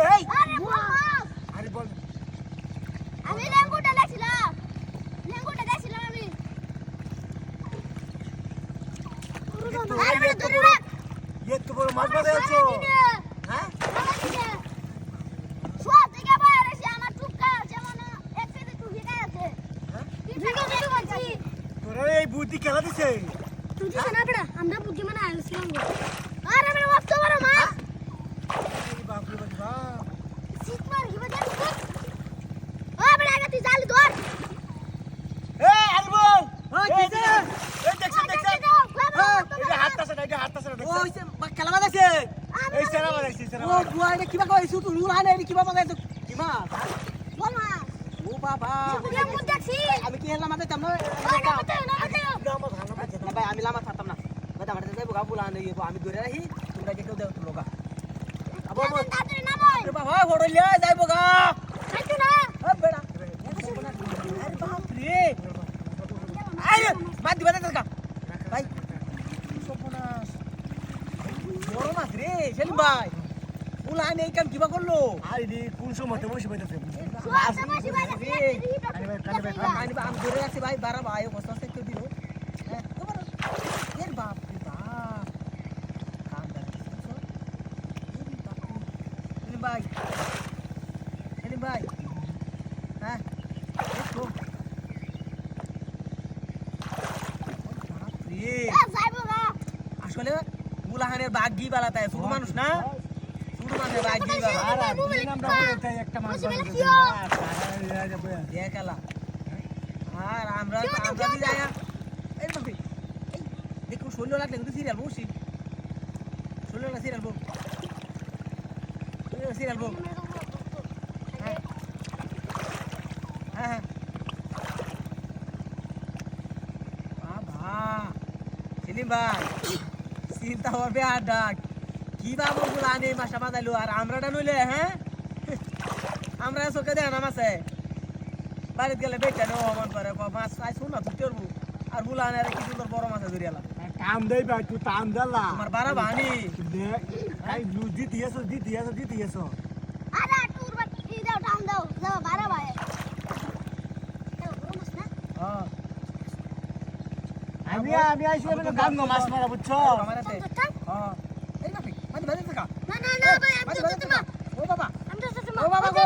এই আরে বল আমি লেঙ্গুটা দেখছিলাম আমি ये तो বড় মাছ বাজে আছো হ্যাঁ সব থেকে বাইরে এসে আমার টুকা আছে মানে একসাথে টুকি আছে হ্যাঁ ঠিক আছে তোরা এই বুদ্ধি খেলা দিছে তুই জানা বড় আমরা বুদ্ধি মানে আইছিলাম আরে বড় মস্ত বড় মাছ এই বাপ রে বাপ সিট মার কি বাজে ও বড় আগে তুই জাল ধর এই আরে বল ওই কিছে এই দেখছ এটা হাতটা দেখছ ওই সে খেলা বাজাইছে এই সেরা বাজাইছে ও বুয়া এটা কিবা কইছো তুই উড়ানে এটা কিবা বাজাইছো কি মাছ বল মাছ ও বাবা তুই মুখ দেখছি আমি কি হেলা মাঝে জানো ভাই আমি লামা থাকতাম না বাদা বাদা যাইবো গা বুলানে ইবো আমি ধরে রাখি তোমরা কে কেউ দেও লোকা আবো মো তাড়াতাড়ি নামো আরে বাবা হড়লিয়া যাইবো গা খাইছো না ও বেড়া আরে বাপ রে আরে মাছ দিবা না ভাই সপনাস বড় মাছ রে সেলিম ভাই বুলানে এই কাম কিবা করলো আরে দি কোন সময়তে বসে বইতাছে মাছ মাছি ভাই আরে ভাই কানে ভাই আমি আমি ধরে রাখছি ভাই বারা ভাই কষ্ট আছে কেউ দিল হ্যাঁ তোমার এর বাপ রে বাপ কান্দা সেলিম ভাই হ্যাঁ দেখো বাপ রে যাইবো গা আসলে বুলাহানের বাগি বালাতে ছোট মানুষ না ছোট মানুষের বাগি বালা আর দিন আমরা বলতে একটা মাছ বাজে দেখালা আর আমরা দি যাই এই বাপি এই দেখো শরীর লাগলে কিন্তু সিরিয়াল বসি শরীর লাগলে সিরিয়াল বল সিরিয়াল বল হ্যাঁ হ্যাঁ বাবা সেলিম ভাই চিন্তা হবে আর ডাক কি বাবু গুলো আনে মাসা বাঁধাইলো আর আমরাটা নইলে হ্যাঁ আমরা চোখে দেয় না মাছে বাড়িতে গেলে বেচা নেওয়া মন করে মাছ আইসো না তুই চলবো আর বুলা আনে আর কি সুন্দর বড় মাছ ধরিয়ালা কাম দেই ভাই তুই টাম দেলা তোমার বারা বানি এই লুজি দিয়েছো আরে টুর বাট ই দাও টান দাও যাও বারা ভাই হ্যাঁ আমি আইছি মানে গান মাছ মারা বুঝছো আমার হাতে হ্যাঁ এই না ঠিক মাঝে মাঝে থাকা না না না ভাই আমি তো ও বাবা আমি তো ও বাবা গো